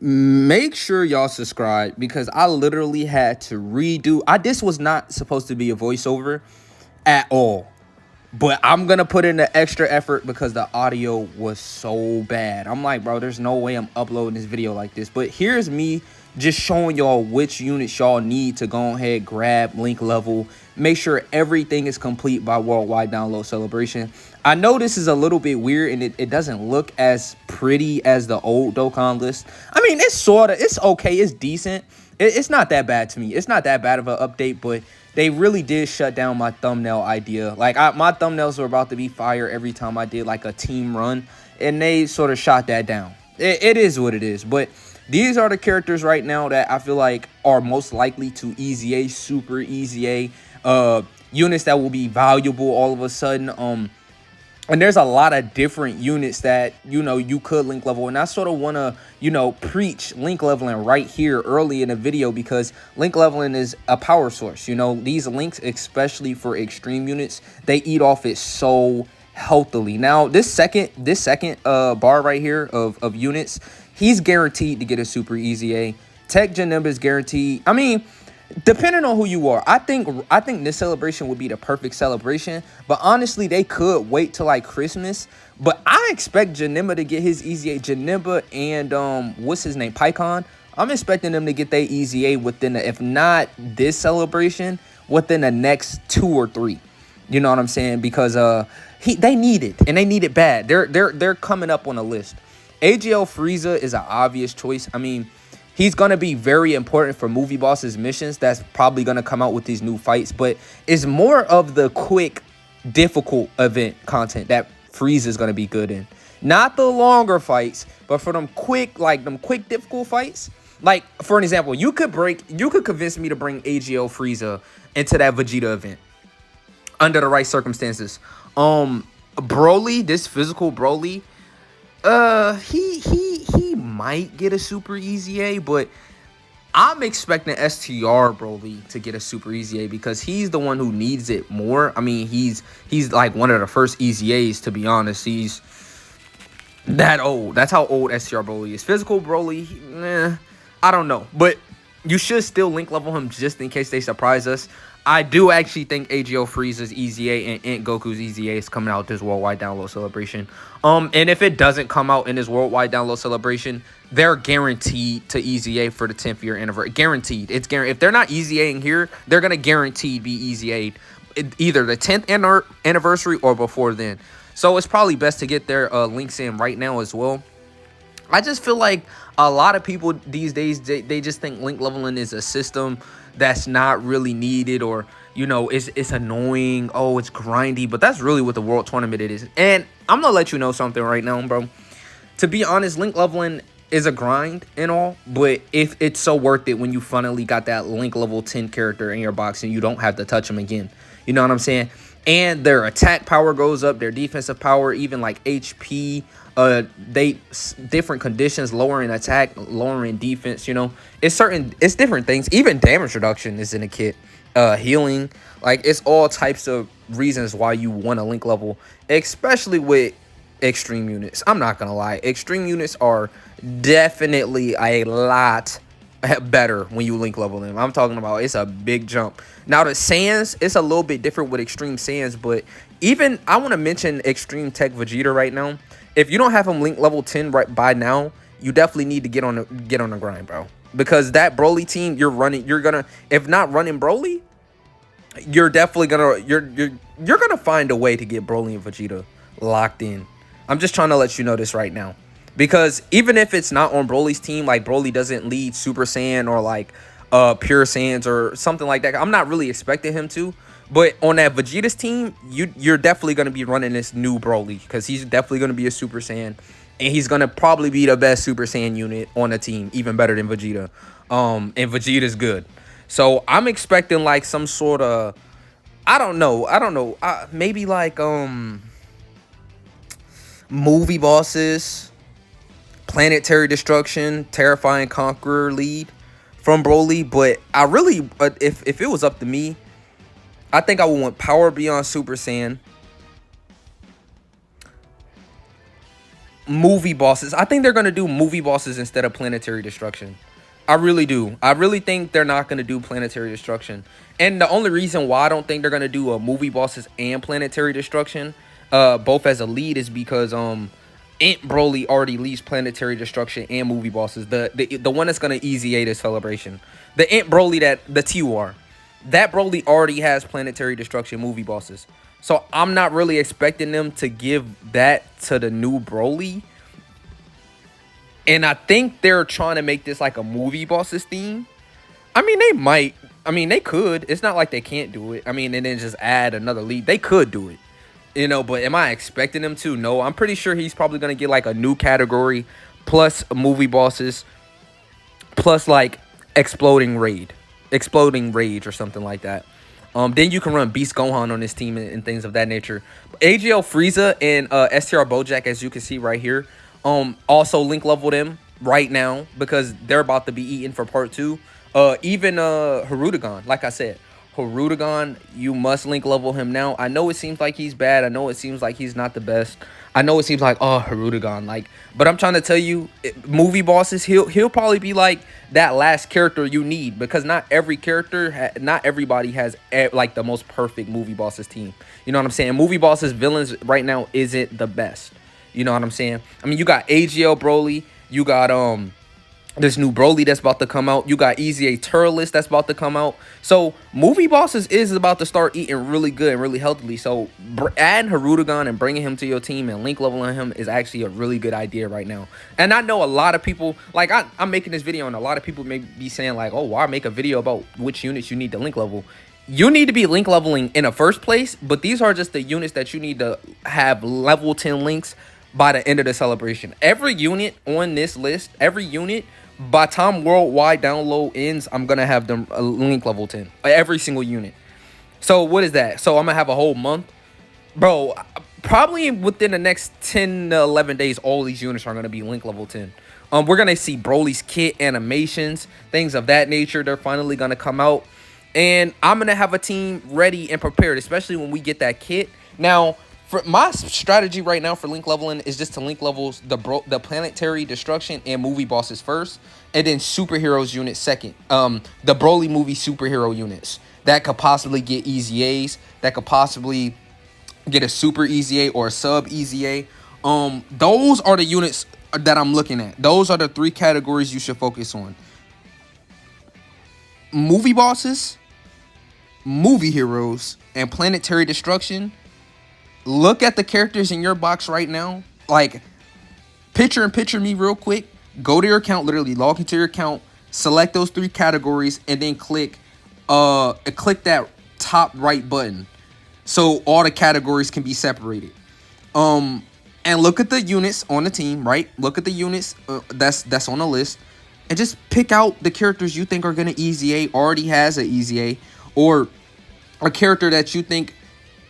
Make sure y'all subscribe because I literally had to redo. This was not supposed to be a voiceover at all. But I'm gonna put in the extra effort because the audio was so bad. I'm like, bro, there's no way I'm uploading this video like this. But here's me just showing y'all which units y'all need to go ahead, grab, link level, make sure everything is complete by worldwide download celebration. I know this is a little bit weird and it doesn't look as pretty as the old Dokkan list. I mean, it's okay, it's decent. It's not that bad to me. It's not that bad of an update, but they really did shut down my thumbnail idea. Like, my thumbnails were about to be fire every time I did like a team run, and they sort of shot that down. It is what it is. But these are the characters right now that I feel like are most likely to easy A, super easy A, units that will be valuable all of a sudden. And there's a lot of different units that, you could link level. And I sort of want to, preach link leveling right here early in the video because link leveling is a power source. These links, especially for extreme units, they eat off it so healthily. Now, this second bar right here of units, he's guaranteed to get a super easy A. Tech Janemba is guaranteed. I mean, depending on who you are, I think this celebration would be the perfect celebration. But honestly, they could wait till like Christmas. But I expect Janemba to get his easy A. Janemba and what's his name, Pycon. I'm expecting them to get their easy A within if not this celebration, within the next 2 or 3. You know what I'm saying? Because they need it, and they need it bad. They're coming up on a list. AGL Frieza is an obvious choice. I mean, he's going to be very important for movie bosses missions. That's probably going to come out with these new fights. But it's more of the quick, difficult event content that Frieza is going to be good in. Not the longer fights, but for them quick, difficult fights. Like, for an example, you could convince me to bring AGL Frieza into that Vegeta event under the right circumstances. Broly, this physical Broly, he might get a super easy A, but I'm expecting STR Broly to get a super easy A because he's the one who needs it more. I mean, he's like one of the first easy A's, to be honest. He's that old. That's how old STR Broly is. Physical Broly, I don't know, but you should still link level him just in case they surprise us. I do actually think AGO Frieza's easy A and Ant Goku's easy A is coming out this worldwide download celebration. And if it doesn't come out in this worldwide download celebration, they're guaranteed to easy A for the 10th year anniversary. Guaranteed. It's guaranteed. If they're not easy Aing here, they're gonna guaranteed be easy A either the 10th anniversary or before then. So it's probably best to get their links in right now as well. I just feel like a lot of people these days, they just think link leveling is a system that's not really needed, or it's annoying. Oh, it's grindy, but that's really what the world tournament it is. And I'm gonna let you know something right now, bro. To be honest, link leveling is a grind and all, but if it's so worth it when you finally got that link level 10 character in your box and you don't have to touch them again. You know what I'm saying? And their attack power goes up, their defensive power, even like HP, they different conditions, lowering attack, lowering defense. It's different things. Even damage reduction is in a kit, healing, like it's all types of reasons why you want to link level, especially with extreme units. I'm not gonna lie, extreme units are definitely a lot better when you link level them. I'm talking about it's a big jump. Now the Saiyans, it's a little bit different with extreme Saiyans, but even I want to mention extreme tech Vegeta right now. If you don't have him link level 10 right by now, you definitely need to get on the grind, bro. Because that Broly team you're gonna, if not running Broly, you're definitely gonna you're gonna find a way to get Broly and Vegeta locked in. I'm just trying to let you know this right now. Because even if it's not on Broly's team, like Broly doesn't lead Super Saiyan or like Pure Saiyans or something like that, I'm not really expecting him to. But on that Vegeta's team, you're definitely going to be running this new Broly because he's definitely going to be a Super Saiyan. And he's going to probably be the best Super Saiyan unit on the team, even better than Vegeta. And Vegeta's good. So I'm expecting like some sort of, I don't know, maybe like movie bosses, planetary destruction, terrifying conqueror lead from Broly. But I really, if it was up to me, I think I would want Power Beyond Super Saiyan, movie bosses. I think they're gonna do movie bosses instead of planetary destruction. I really do. I really think they're not gonna do planetary destruction. And the only reason why I don't think they're gonna do a movie bosses and planetary destruction, both as a lead, is because Ant Broly already leads planetary destruction and movie bosses. The one that's gonna easy A this celebration. The Ant Broly that the TUR. That Broly already has planetary destruction movie bosses. So I'm not really expecting them to give that to the new Broly. And I think they're trying to make this like a movie bosses theme. I mean, they might. I mean, they could. It's not like they can't do it. I mean, and then just add another lead. They could do it. You know, but am I expecting them to? No. I'm pretty sure he's probably going to get like a new category plus movie bosses plus like exploding rage or something like that. Then you can run Beast Gohan on this team and things of that nature. AGL Frieza and STR Bojack, as you can see right here, also link leveled him right now because they're about to be eaten for part 2. Even Hirudegan, like I said, Hirudegan, you must link level him now. I know it seems like he's bad. I know it seems like he's not the best. I know it seems like, oh, Hirudegan, like, but I'm trying to tell you, movie bosses, he'll probably be like that last character you need, because not every character, not everybody has like the most perfect movie bosses team. You know what I'm saying? Movie bosses villains right now isn't the best. You know what I'm saying? I mean, you got AGL Broly, you got this new Broly that's about to come out. You got Easy A Turles that's about to come out. So movie bosses is about to start eating really good and really healthily. So adding Hirudegan and bringing him to your team and link leveling him is actually a really good idea right now. And I know a lot of people, like I'm making this video and a lot of people may be saying like, oh, why make a video about which units you need to link level? You need to be link leveling in the first place, but these are just the units that you need to have level 10 links by the end of the celebration. Every unit on this list, every unit, by time worldwide download ends, I'm gonna have them link level 10. Every single unit. So what is that? So I'm gonna have a whole month, bro. Probably within the next 10 to 11 days, all these units are gonna be link level 10. We're gonna see Broly's kit animations, things of that nature. They're finally gonna come out, and I'm gonna have a team ready and prepared, especially when we get that kit. Now, for my strategy right now for link leveling is just to link levels the planetary destruction and movie bosses first, and then superheroes units second. The Broly movie superhero units that could possibly get easy A's, that could possibly get a super easy A or a sub easy A. Those are the units that I'm looking at. Those are the 3 categories you should focus on: movie bosses, movie heroes, and planetary destruction. Look at the characters in your box right now. Like, picture me real quick. Go to your account, literally log into your account, select those 3 categories, and then click that top right button so all the categories can be separated. And look at the units on the team, right? Look at the units that's on the list, and just pick out the characters you think are gonna easy A, already has an easy A, or a character that you think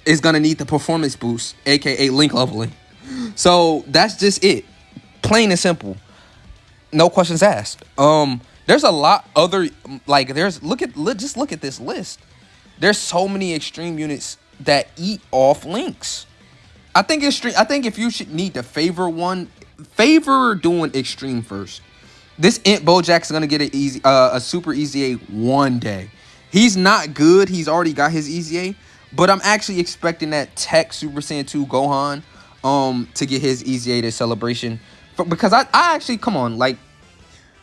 is gonna need the performance boost, aka link leveling. So that's just it, plain and simple, no questions asked. There's a lot other, like, just look at this list. There's so many extreme units that eat off links. I think if you should need to favor doing extreme first. This Ant Bojack's gonna get a super easy A one day. He's not good. He's already got his easy A. But I'm actually expecting that Tech Super Saiyan 2 Gohan to get his easy A this celebration. Because I actually, come on, like,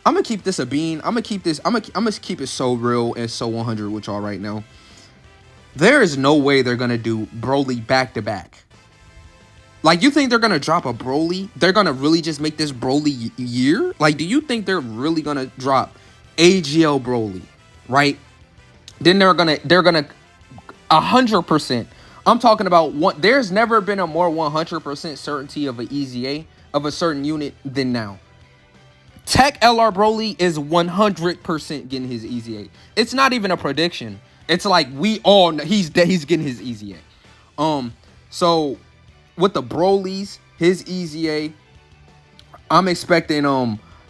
I'm gonna keep this a bean. I'm gonna keep it so real and so 100 with y'all right now. There is no way they're gonna do Broly back to back. Like, you think they're gonna drop a Broly? They're gonna really just make this Broly year? Like, do you think they're really gonna drop AGL Broly, right? Then they're gonna 100%. I'm talking about one. There's never been a more 100% certainty of an easy A of a certain unit than now. Tech LR Broly is 100% getting his easy A. It's not even a prediction. It's like we all know he's getting his easy A. So with the Brolys, his easy A, I'm expecting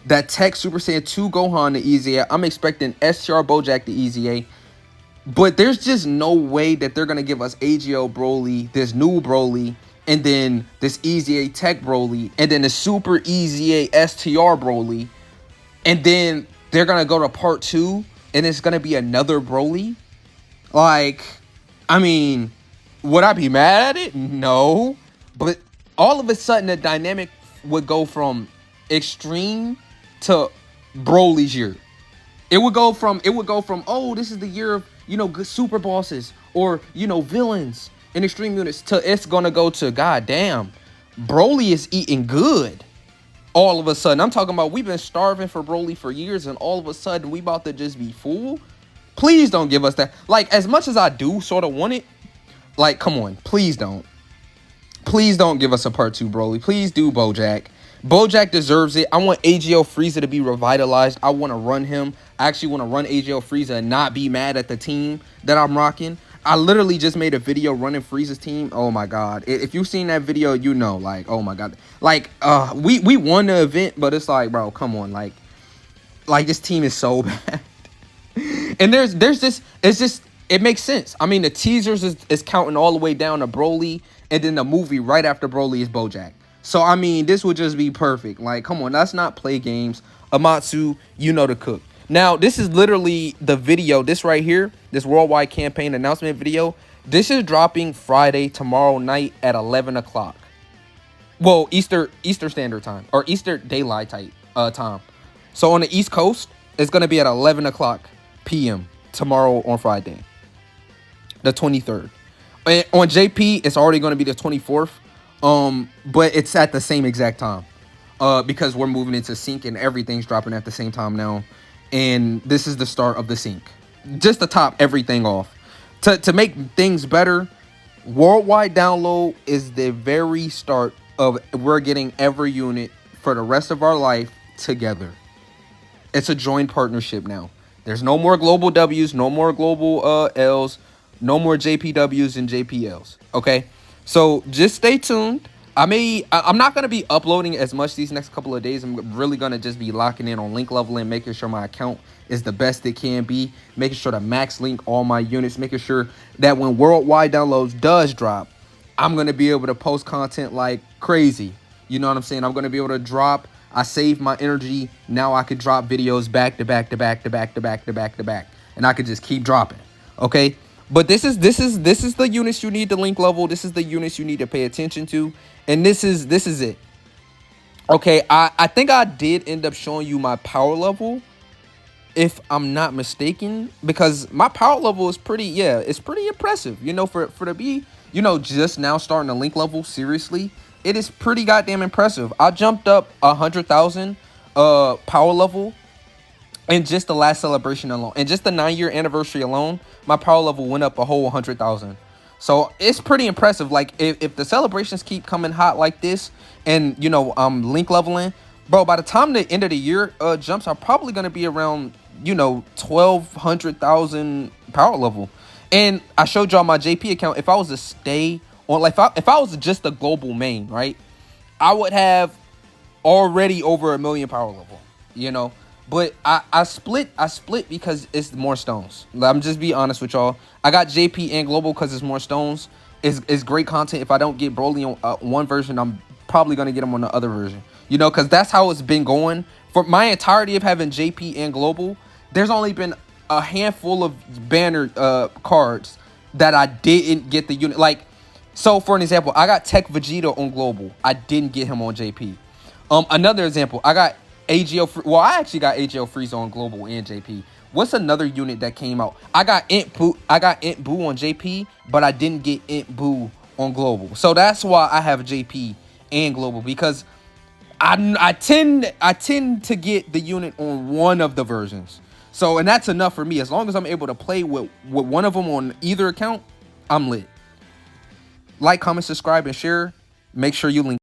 that Tech Super Saiyan 2 Gohan the easy A. I'm expecting STR Bojack the easy A. But there's just no way that they're going to give us AGL Broly, this new Broly, and then this Easy A Tech Broly, and then the Super Easy A STR Broly, and then they're gonna go to part 2, and it's gonna be another Broly. Like, I mean, would I be mad at it? No, but all of a sudden the dynamic would go from extreme to Broly's year. It would go from oh, this is the year of, good super bosses, or villains in extreme units, to it's gonna go to, god damn, Broly is eating good. All of a sudden, I'm talking about, we've been starving for Broly for years, and all of a sudden we about to just be full. Please don't give us that. Like, as much as I do sort of want it, like, come on, please don't give us a part 2 Broly. Please do Bojack. Bojack deserves it. I want AGL Frieza to be revitalized. I want to run him. I actually want to run AGL Frieza and not be mad at the team that I'm rocking. I literally just made a video running Frieza's team. Oh my god. If you've seen that video, like, oh my god. Like, we won the event, but it's like, bro, come on. Like this team is so bad. And there's this, it's just, it makes sense. I mean, the teasers is counting all the way down to Broly, and then the movie right after Broly is Bojack. So, I mean, this would just be perfect. Like, come on, let's not play games. Amatsu, you know the cook. Now, this is literally the video. This right here, this worldwide campaign announcement video, this is dropping Friday, tomorrow night at 11 o'clock. Well, Easter Standard Time, or Easter Daylight time. So, on the East Coast, it's going to be at 11 o'clock p.m. tomorrow on Friday, the 23rd. And on JP, it's already going to be the 24th. But it's at the same exact time, because we're moving into sync and everything's dropping at the same time now. And this is the start of the sync, just to top everything off. To make things better, worldwide download is the very start of we're getting every unit for the rest of our life together. It's a joint partnership now. There's no more global W's, no more global L's, no more JPWs and JPLs. Okay. So just stay tuned. I'm not going to be uploading as much these next couple of days. I'm really going to just be locking in on link leveling, making sure my account is the best it can be, making sure to max link all my units, making sure that when worldwide downloads does drop, I'm going to be able to post content like crazy. You know what I'm saying? I'm going to be able to drop. I saved my energy. Now I could drop videos back to back to back to back to back to back to back. And I could just keep dropping. Okay? But this is the units you need to link level. This is the units you need to pay attention to. And this is it. Okay, I think I did end up showing you my power level, if I'm not mistaken, because my power level is it's pretty impressive. For to be, just now starting to link level seriously, it is pretty goddamn impressive. I jumped up 100,000 power level in just the last celebration alone, and just the 9-year anniversary alone, my power level went up a whole 100,000. So it's pretty impressive. Like, if the celebrations keep coming hot like this, and I'm link leveling, bro, by the time the end of the year jumps, I'm probably gonna be around 1,200,000 power level. And I showed y'all my JP account. If I was to stay on, like, if I was just a global main, right, I would have already over 1 million power level. But I split because it's more stones. I'm just be honest with y'all. I got JP and global because it's more stones. It's great content. If I don't get Broly on one version, I'm probably going to get him on the other version. Because that's how it's been going. For my entirety of having JP and global, there's only been a handful of banner cards that I didn't get the unit. Like, so for an example, I got Tech Vegeta on global. I didn't get him on JP. Another example, I got AGL. Well, I actually got AGL Frieza on global and JP. What's another unit that came out? I got Int Boo on JP, but I didn't get Int Boo on global. So that's why I have JP and global, because I tend to get the unit on one of the versions. So, and that's enough for me. As long as I'm able to play with one of them on either account, I'm lit. Like, comment, subscribe, and share. Make sure you link.